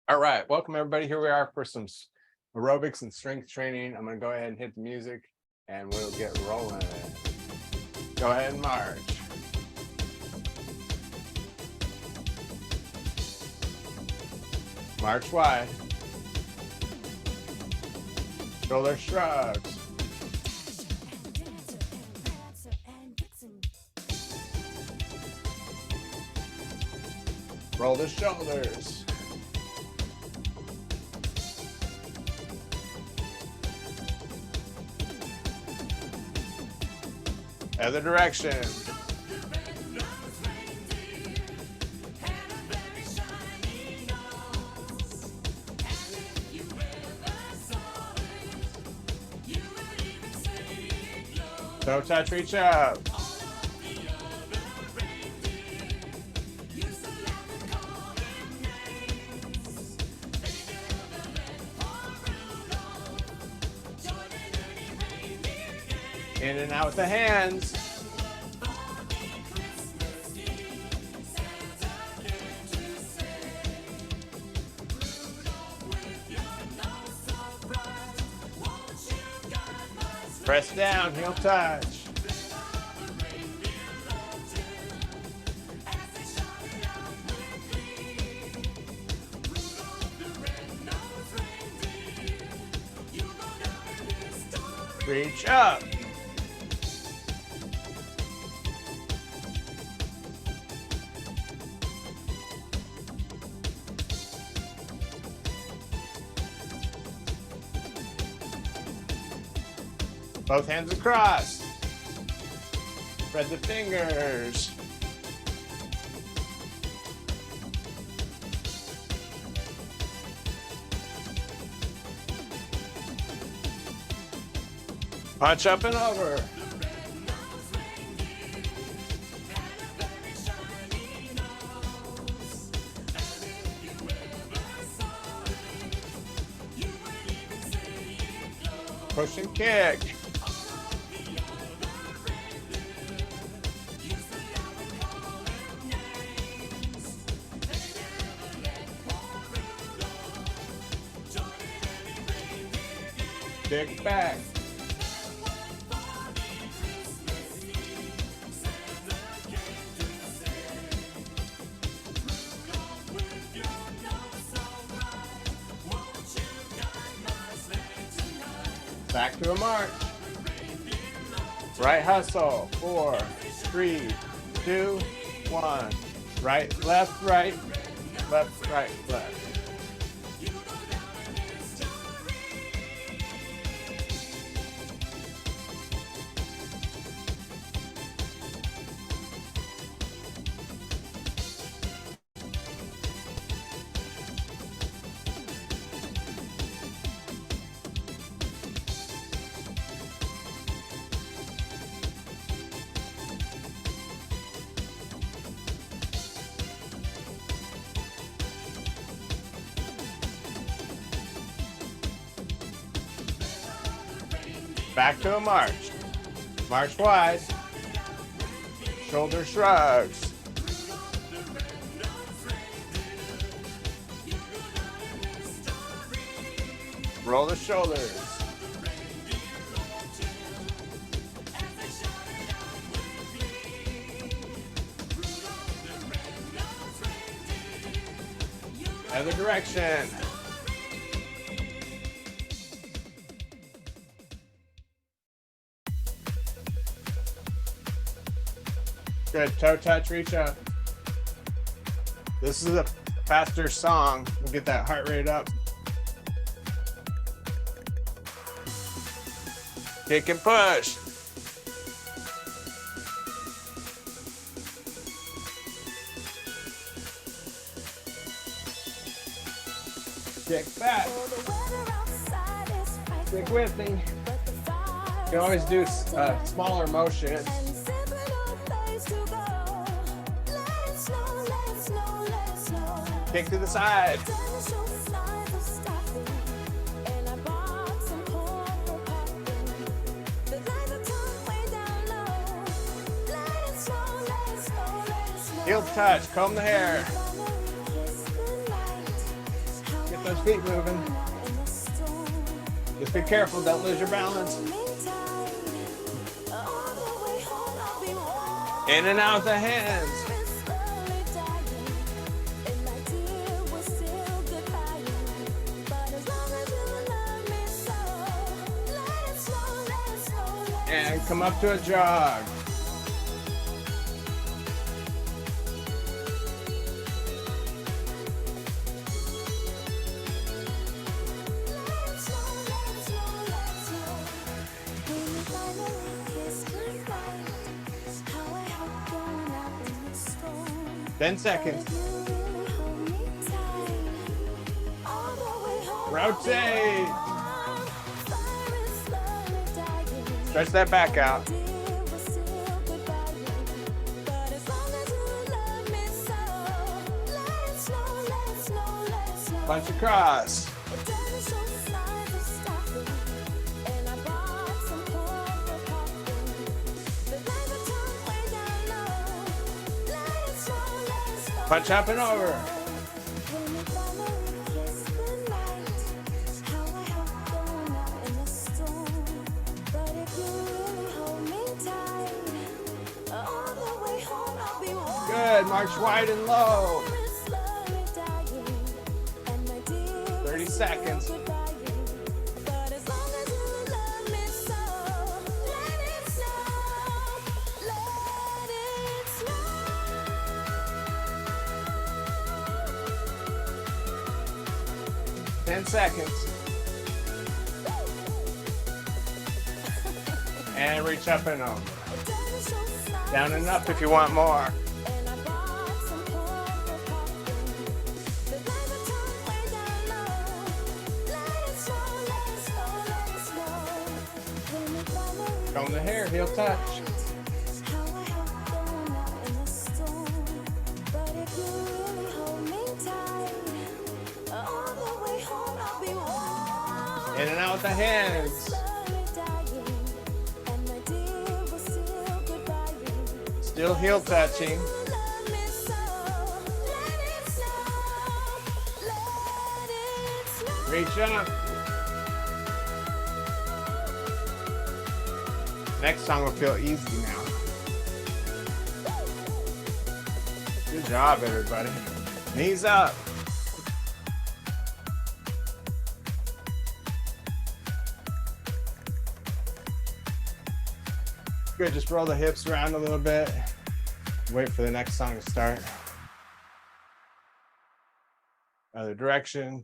All right, welcome everybody. Here we are for some aerobics and strength training. I'm going to go ahead and hit the music and we'll get rolling. Go ahead and march. March wide. Shoulder shrugs. Roll the shoulders. Other direction. Toe touch, reach up. In and out with the hands. Press down, heel touch. Reach up. Both hands across. Spread the fingers. Punch up and over. Push and kick. Kick back. Back to a march. Right hustle. 4, 3, 2, 1. Right, left, right, left, right, left. Back to a march. March wide. Shoulder shrugs. Roll the shoulders. Other direction. Good, toe touch, reach up. This is a faster song. We'll get that heart rate up. Kick and push. Kick back. Stick with me. You can always do smaller motions. Kick to the side. Heel touch, comb the hair. those feet moving. Just be careful, don't lose your balance. In and out the hands. And come up to a jog. Ten seconds. Rotate. Stretch that back out. Punch across. Punch up and over. Good, march wide and low. 30 seconds. Ten seconds. And reach up and over. Down and up if you want more. Comb the hair, heel touch. In and out with the hands. Still heel touching. Reach up. Next song will feel easy now. Good job, everybody. Knees up. Good, just roll the hips around a little bit. Wait for the next song to start. Other direction.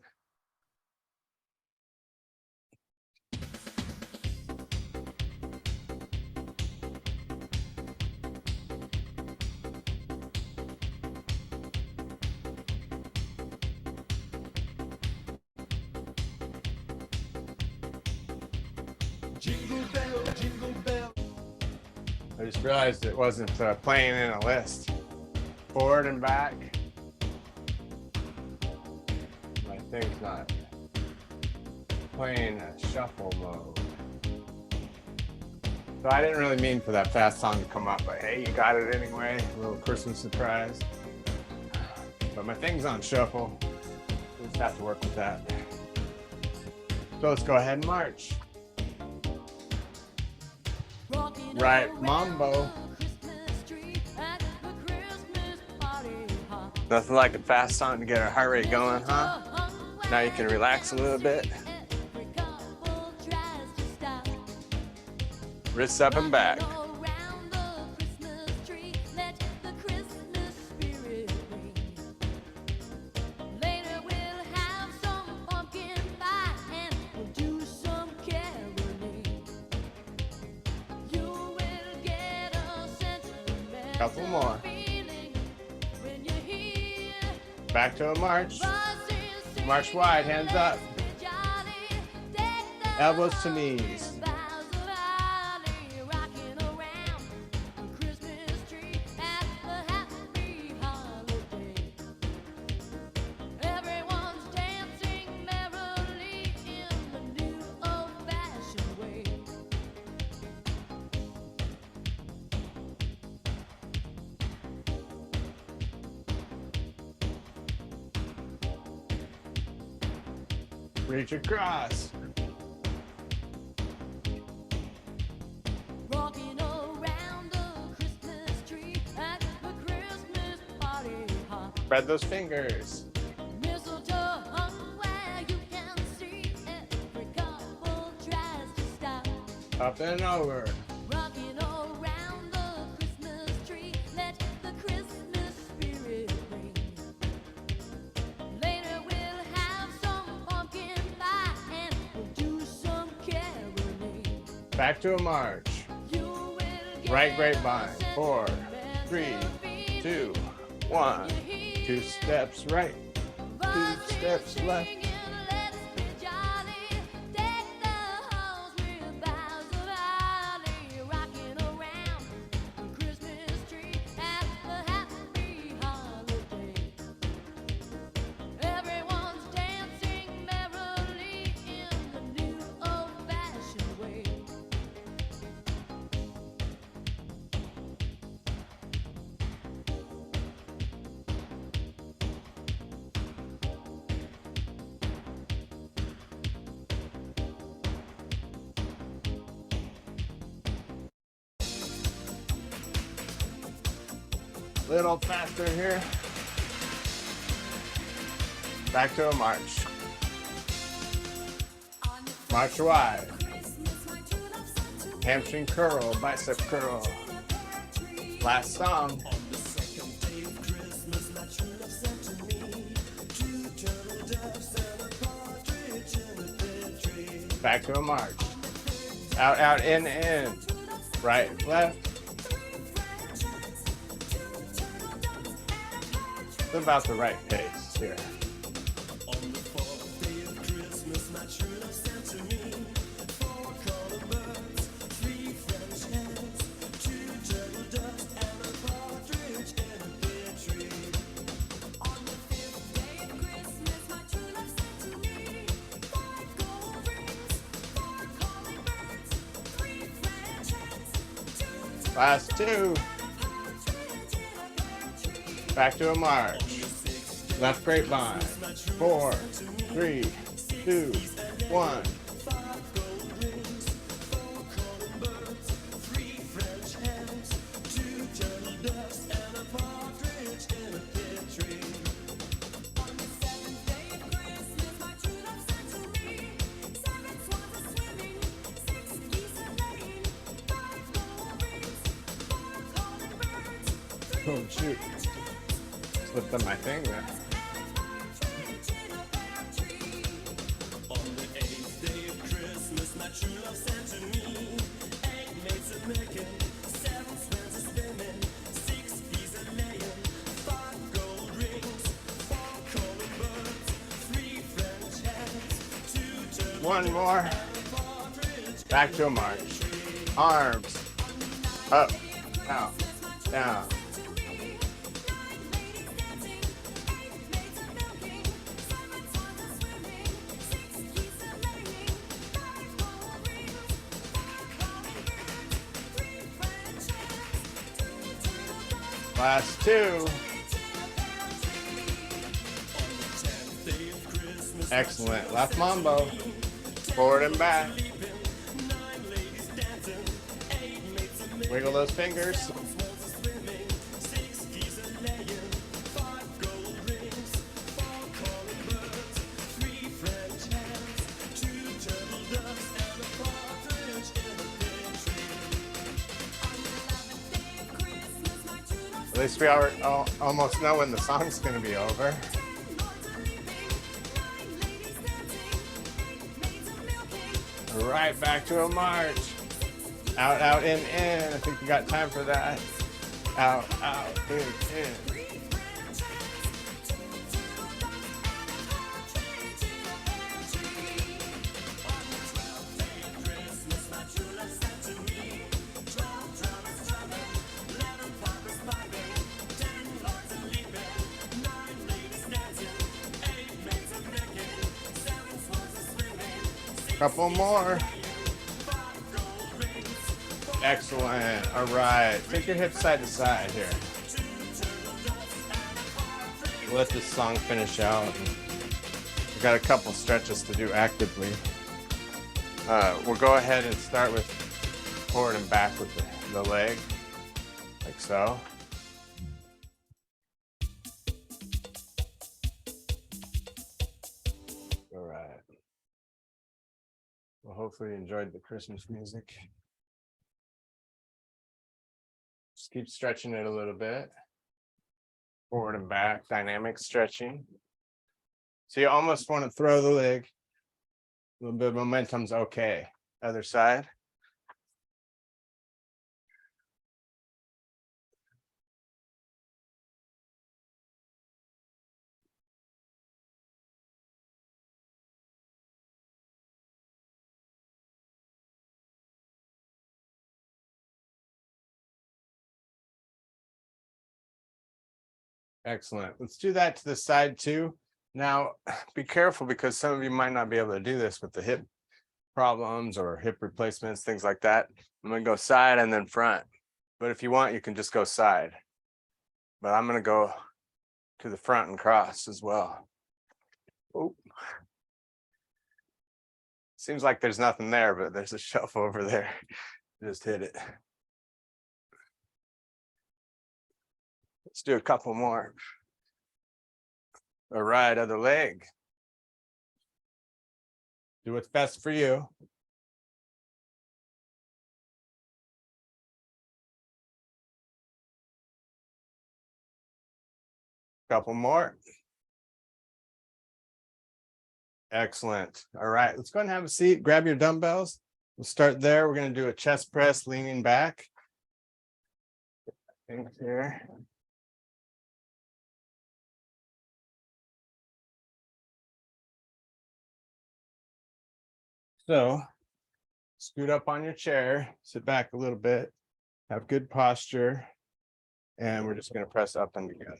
Jingle bell, jingle bell. I just realized it wasn't playing in a list. Forward and back. My thing's not playing a shuffle mode. So I didn't really mean for that fast song to come up, but hey, you got it anyway. A little Christmas surprise. But my thing's on shuffle. We just have to work with that. So let's go ahead and march. Right, mambo. Nothing like a fast song to get our heart rate going, huh? Now you can relax a little bit. Wrists up and back. Couple more. Back to a march. March wide, hands up. Elbows to knees. Reach across. Rocking around the Christmas tree at the Christmas party hop. Spread those fingers. Mistletoe hung where you can see every couple tries to stop. Up and over. Rocking around the Christmas tree, let the Christmas spirit ring. Later we'll have some pumpkin pie and we'll do some caroling. Back to a march. You will get Right grapevine. a 4, 3, sentimental 2, feeling. 1. 2 steps right. 2 steps left. Little faster here. Back to a march. March wide. Hamstring curl, bicep curl. Last song. Back to a march. Out, out, in. Right, left. It's about the right pace here. Last 2. Back to a march. Left grapevine. 4, 3, 2, 1. Oh shoot. Slipped on my thing there. On the 8th day of Christmas, my true love sent to me 8 maids a milking, 7 swans a swimming, 6 geese a laying, 5 gold rings, 4 calling birds, 3 French hens, 2 turtle One more. Back to a march. Arms. Up. Out. Down. Last 2. Excellent. Left mambo. Forward and back. Wiggle those fingers. At least we almost know when the song's going to be over. Right back to a march. Out, out, in. I think we got time for that. Out, in. Couple more. Excellent. All right. Take your hips side to side here. Let this song finish out. We've got a couple stretches to do actively. We'll go ahead and start with forward and back with the leg, like so. All right. Well, hopefully you enjoyed the Christmas music. Just keep stretching it a little bit. Forward and back, dynamic stretching. So you almost want to throw the leg. A little bit of momentum's okay. Other side. Excellent. Let's do that to the side too. Now, be careful because some of you might not be able to do this with the hip problems or hip replacements, things like that. I'm going to go side and then front. But if you want, you can just go side. But I'm going to go to the front and cross as well. Oh. Seems like there's nothing there, but there's a shelf over there. Just hit it. Let's do a couple more. All right, other leg. Do what's best for you. Couple more. Excellent. All right, let's go ahead and have a seat. Grab your dumbbells. We'll start there. We're going to do a chest press leaning back. Things here. So scoot up on your chair, sit back a little bit, have good posture, and we're just going to press up and together.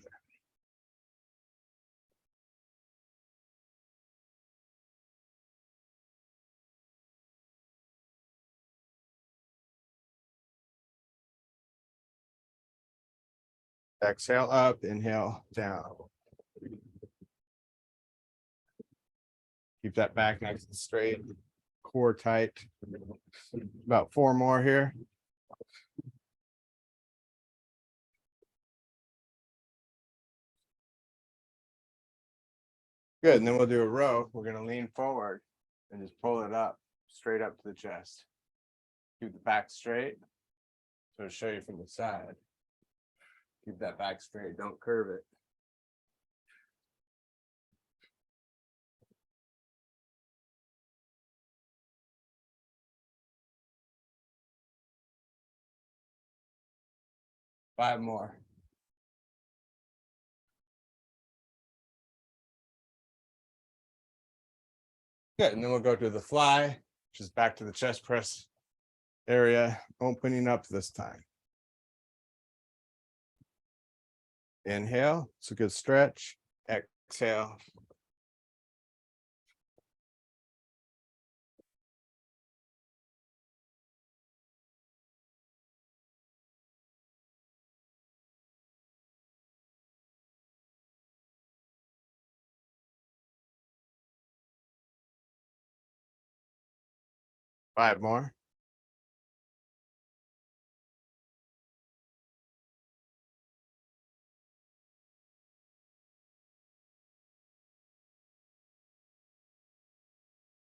Exhale up, inhale down. Keep that back nice and straight, core tight. About 4 more here. Good, and then we'll do a row. We're gonna lean forward and just pull it up, straight up to the chest. Keep the back straight. So to show you from the side. Keep that back straight, don't curve it. Five more. Good, and then we'll go to the fly, which is back to the chest press area, opening up this time. Inhale, it's a good stretch. Exhale. Five more.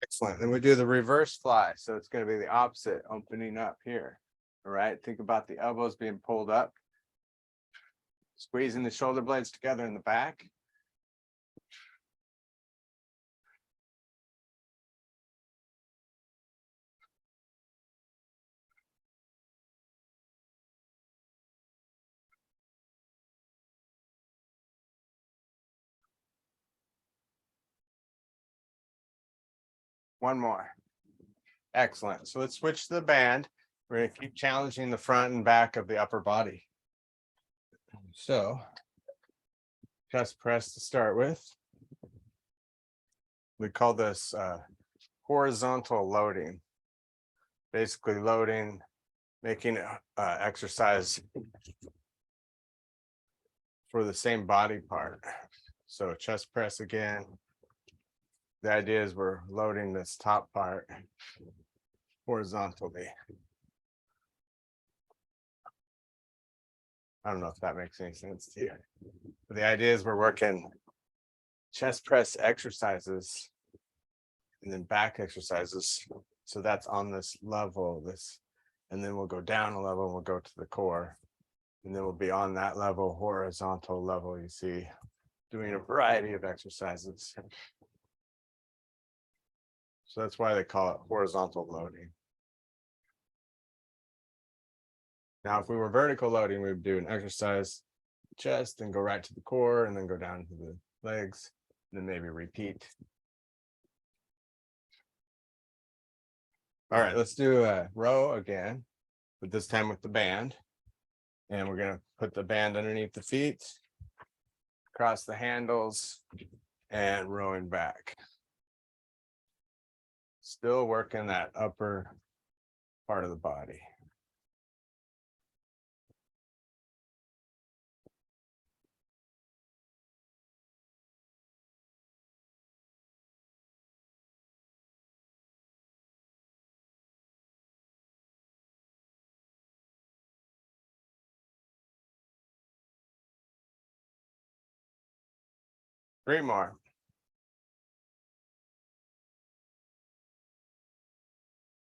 Excellent. Then we do the reverse fly. So it's going to be the opposite, opening up here. All right. Think about the elbows being pulled up, squeezing the shoulder blades together in the back. One more. Excellent. So let's switch to the band. We're going to keep challenging the front and back of the upper body. So chest press to start with. We call this horizontal loading. Basically loading, making exercise for the same body part. So chest press again. The idea is we're loading this top part horizontally. I don't know if that makes any sense to you. But the idea is we're working chest press exercises and then back exercises. So that's on this level, and then we'll go down a level and we'll go to the core. And then we'll be on that level, horizontal level, you see, doing a variety of exercises. So that's why they call it horizontal loading. Now, if we were vertical loading, we would do an exercise chest and go right to the core and then go down to the legs, and then maybe repeat. All right, let's do a row again, but this time with the band. And we're gonna put the band underneath the feet, cross the handles, and rowing back. Still working that upper part of the body. 3 more.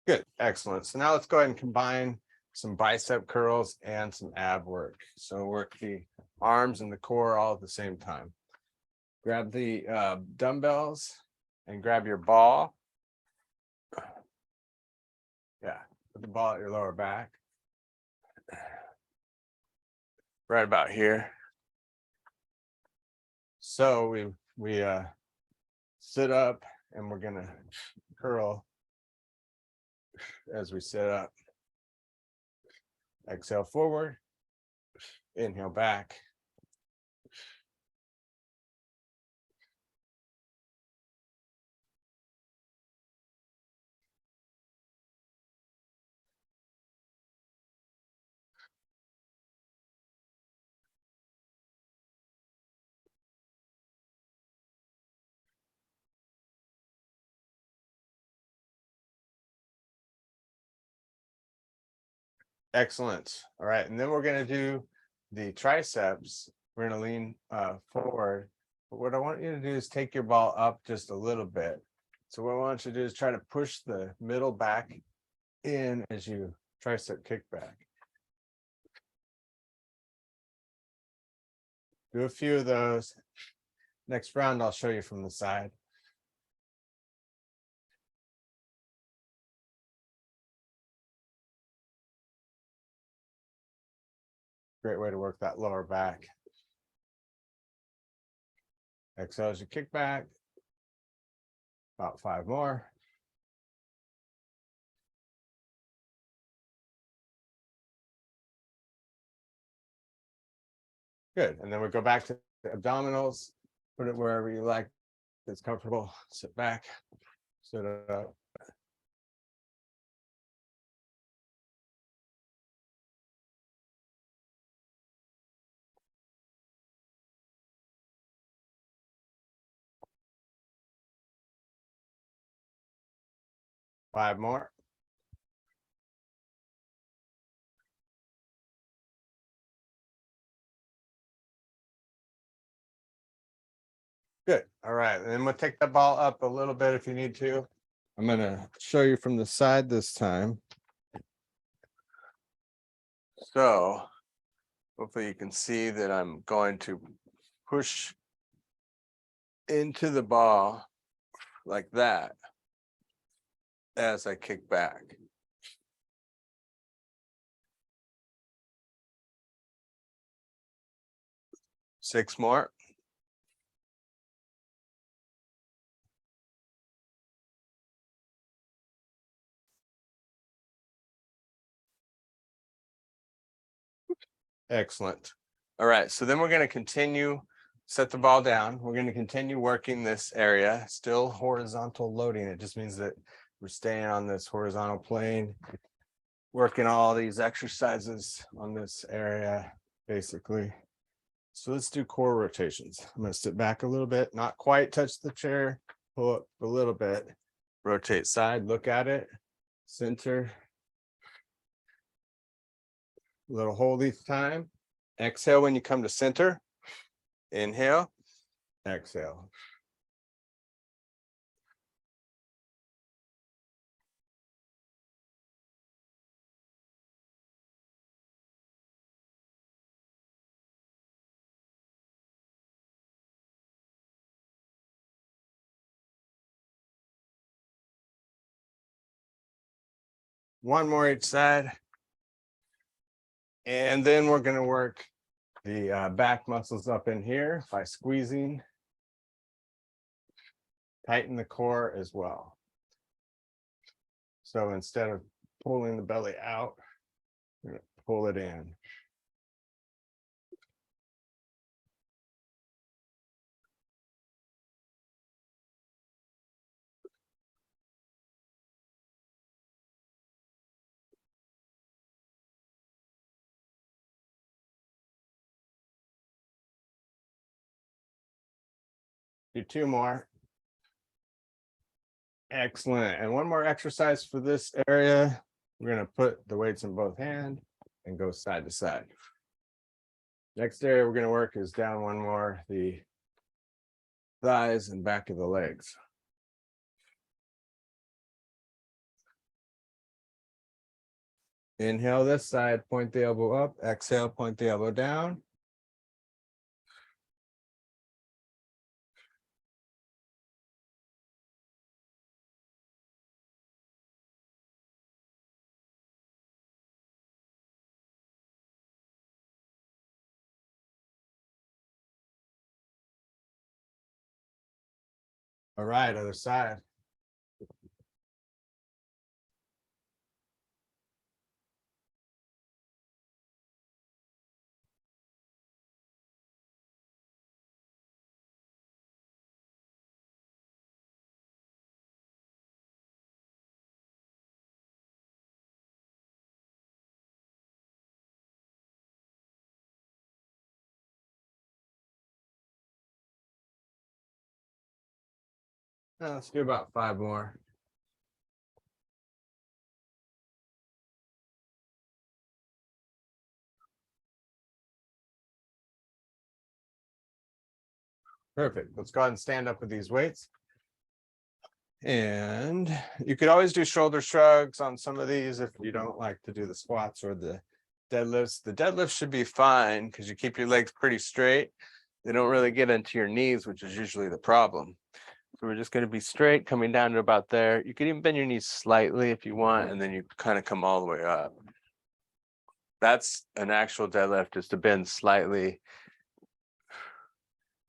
Good, excellent. So now let's go ahead and combine some bicep curls and some ab work. So work the arms and the core all at the same time. Grab the dumbbells and grab your ball. Yeah, put the ball at your lower back. Right about here. So we sit up and we're gonna curl as we sit up. Exhale forward, inhale back. Excellent. All right, and then we're gonna do the triceps. We're gonna lean forward. But what I want you to do is take your ball up just a little bit. So what I want you to do is try to push the middle back in as you tricep kickback. Do a few of those. Next round, I'll show you from the side. Great way to work that lower back. Exhale as you kick back. About 5 more. Good. And then we go back to the abdominals. Put it wherever you like. It's comfortable. Sit back. Sit up. Five more. Good. All right. And then we'll take the ball up a little bit if you need to. I'm going to show you from the side this time. So hopefully you can see that I'm going to push into the ball like that as I kick back. Six more. Excellent. All right, so then we're going to continue, set the ball down. We're going to continue working this area, still horizontal loading. It just means that we're staying on this horizontal plane, working all these exercises on this area, basically. So let's do core rotations. I'm going to sit back a little bit, not quite touch the chair, pull up a little bit, rotate side, look at it, center. A little hold each time. Exhale when you come to center. Inhale, exhale. One more each side. And then we're going to work the back muscles up in here by squeezing. Tighten the core as well. So instead of pulling the belly out, we're going to pull it in. Do two more. Excellent. And one more exercise for this area. We're going to put the weights in both hands and go side to side. Next area we're going to work is down one more, the thighs and back of the legs. Inhale this side, point the elbow up. Exhale, point the elbow down. All right, other side. Let's do about 5 more. Perfect. Let's go ahead and stand up with these weights. And you could always do shoulder shrugs on some of these if you don't like to do the squats or the deadlifts. The deadlifts should be fine because you keep your legs pretty straight. They don't really get into your knees, which is usually the problem. So we're just going to be straight, coming down to about there. You could even bend your knees slightly if you want, and then you kind of come all the way up. That's an actual deadlift, is to bend slightly.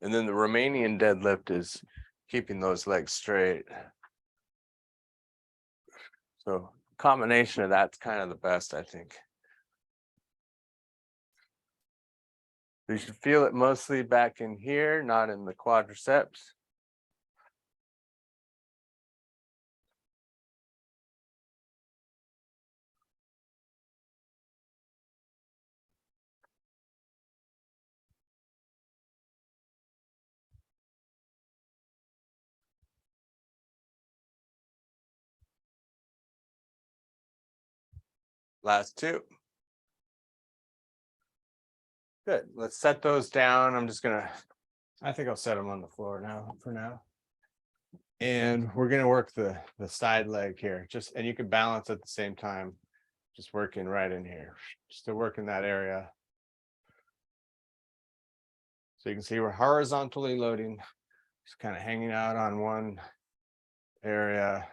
And then the Romanian deadlift is keeping those legs straight. So combination of that's kind of the best, I think. You should feel it mostly back in here, not in the quadriceps. Last two. Good. Let's set those down. I think I'll set them on the floor now for now. And we're gonna work the side leg here. And you can balance at the same time, just working right in here, just to work in that area. So you can see we're horizontally loading, just kind of hanging out on one area,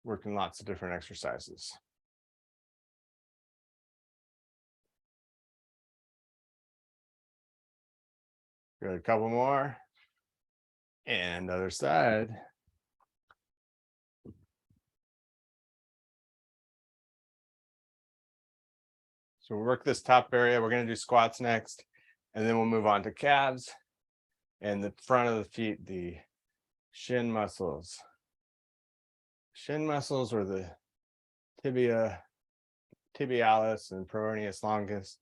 working lots of different exercises. Good, a couple more. And other side. So we'll work this top area. We're going to do squats next, and then we'll move on to calves and the front of the feet, the shin muscles. Shin muscles, or the tibialis and peroneus longus.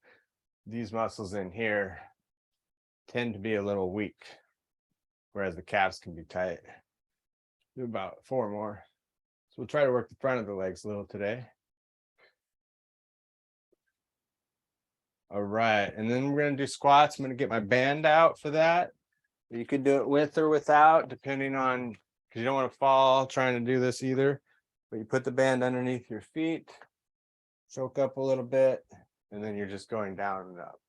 These muscles in here tend to be a little weak, whereas the calves can be tight. Do about 4 more. So we'll try to work the front of the legs a little today. All right, and then we're gonna do squats. I'm gonna get my band out for that. You could do it with or without, depending on, because you don't want to fall trying to do this either. But you put the band underneath your feet, choke up a little bit, and then you're just going down and up.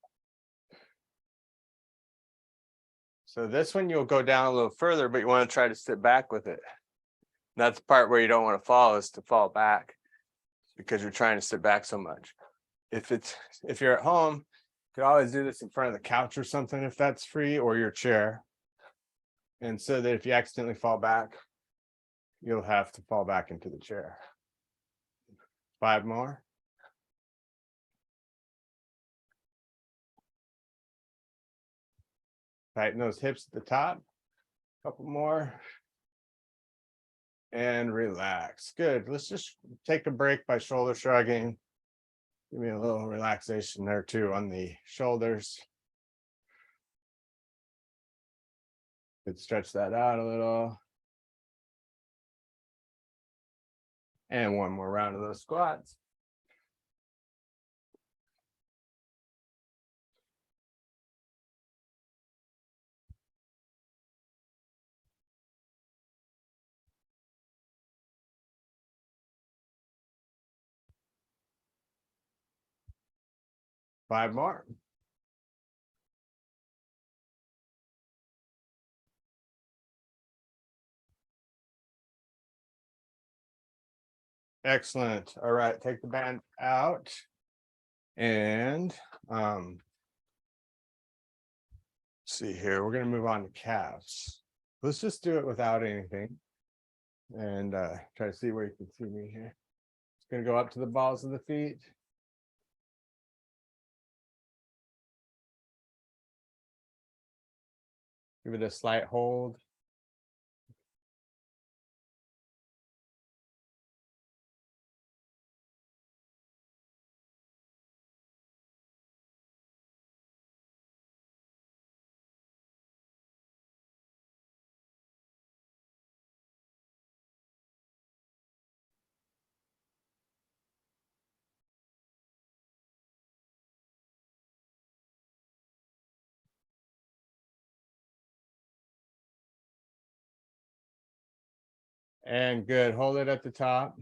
So this one you'll go down a little further, but you want to try to sit back with it. That's the part where you don't want to fall, is to fall back because you're trying to sit back so much. If you're at home, you could always do this in front of the couch or something if that's free, or your chair. And so that if you accidentally fall back, you'll have to fall back into the chair. 5 more. Tighten those hips at the top. Couple more. And relax. Good. Let's just take a break by shoulder shrugging. Give me a little relaxation there too on the shoulders. Could stretch that out a little. And one more round of those squats. Five more. Excellent. All right, take the band out. And see here, we're going to move on to calves. Let's just do it without anything. And try to see where you can see me here. It's going to go up to the balls of the feet. Give it a slight hold. And good. Hold it at the top.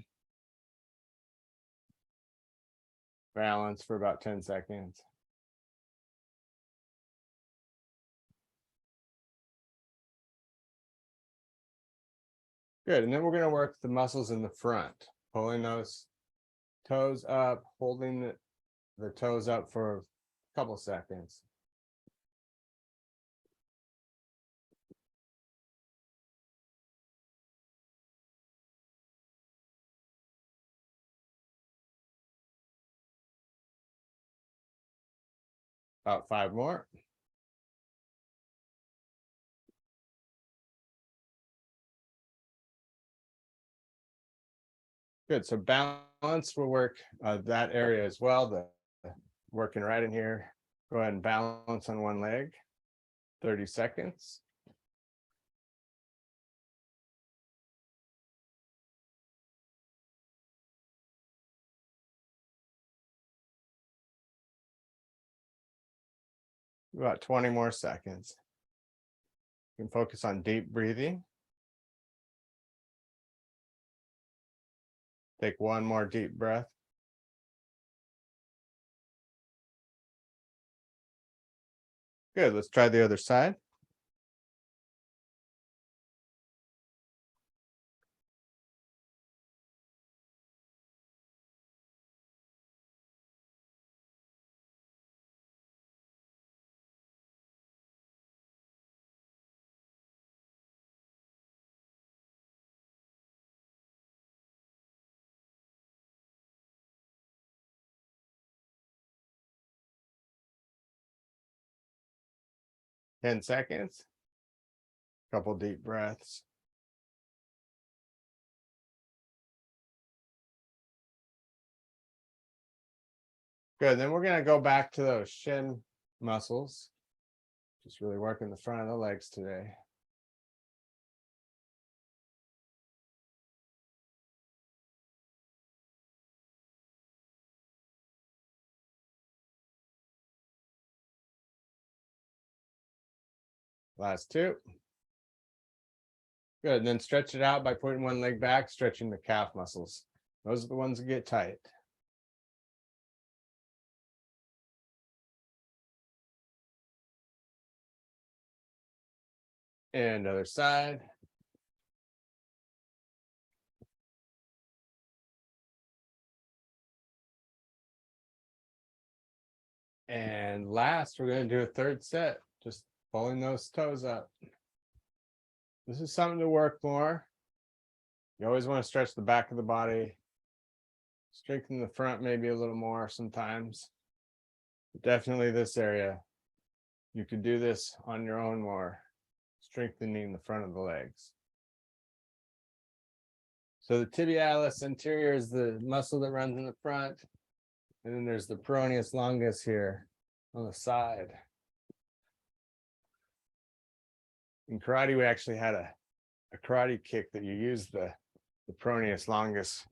Balance for about 10 seconds. Good. And then we're going to work the muscles in the front, pulling those toes up, holding the toes up for a couple seconds. About 5 more. Good. So balance will work that area as well. The working right in here. Go ahead and balance on one leg. 30 seconds. About 20 more seconds. You can focus on deep breathing. Take one more deep breath. Good. Let's try the other side. Ten seconds. Couple deep breaths. Good. Then we're going to go back to those shin muscles. Just really working the front of the legs today. Last two. Good. And then stretch it out by putting one leg back, stretching the calf muscles. Those are the ones that get tight. And other side. And last, we're going to do a third set, just pulling those toes up. This is something to work more. You always want to stretch the back of the body, strengthen the front maybe a little more sometimes. But definitely this area. You could do this on your own more, strengthening the front of the legs. So the tibialis anterior is the muscle that runs in the front. And then there's the peroneus longus here on the side. In karate, we actually had a karate kick that you use the peroneus longus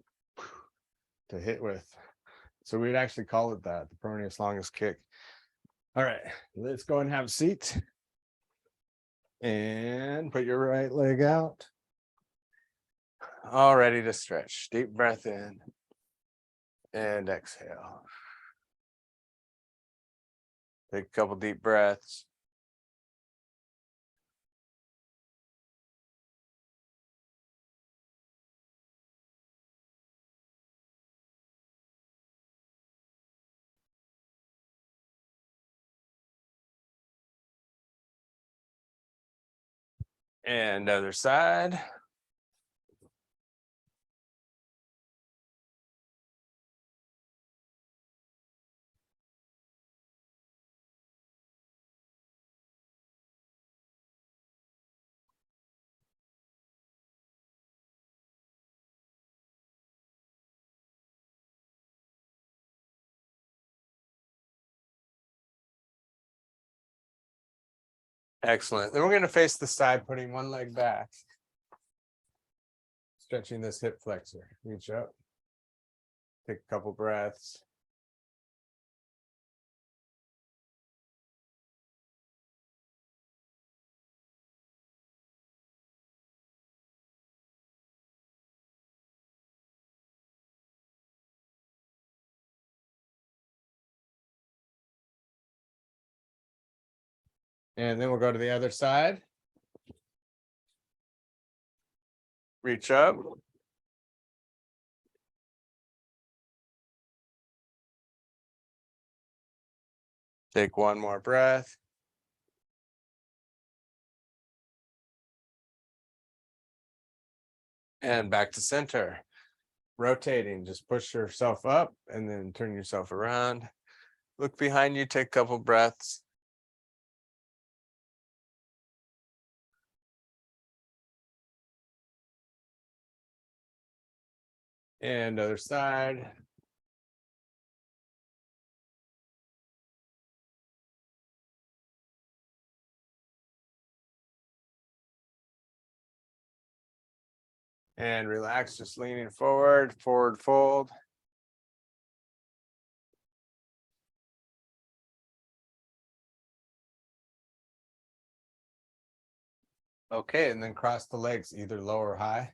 to hit with. So we'd actually call it that, the peroneus longus kick. All right, let's go and have a seat. And put your right leg out. All ready to stretch. Deep breath in and exhale. Take a couple deep breaths. And other side. Excellent. Then we're going to face the side, putting one leg back. Stretching this hip flexor. Reach up. Take a couple breaths. And then we'll go to the other side. Reach up. Take one more breath. And back to center. Rotating, just push yourself up and then turn yourself around. Look behind you, take a couple breaths. And other side. And relax, just leaning forward, forward fold. Okay, and then cross the legs, either low or high.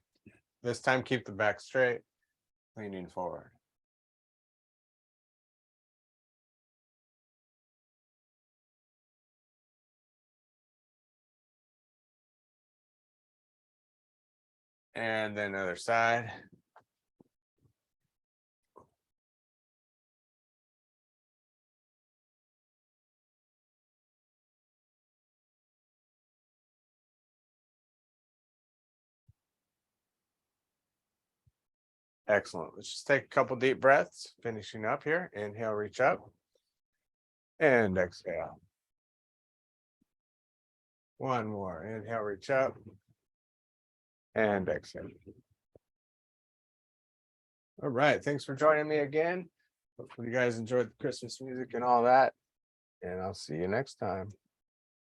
This time, keep the back straight, leaning forward. And then other side. Excellent. Let's just take a couple deep breaths, finishing up here. Inhale, reach up. And exhale. One more. Inhale, reach up. And exhale. All right. Thanks for joining me again. Hopefully you guys enjoyed the Christmas music and all that. And I'll see you next time.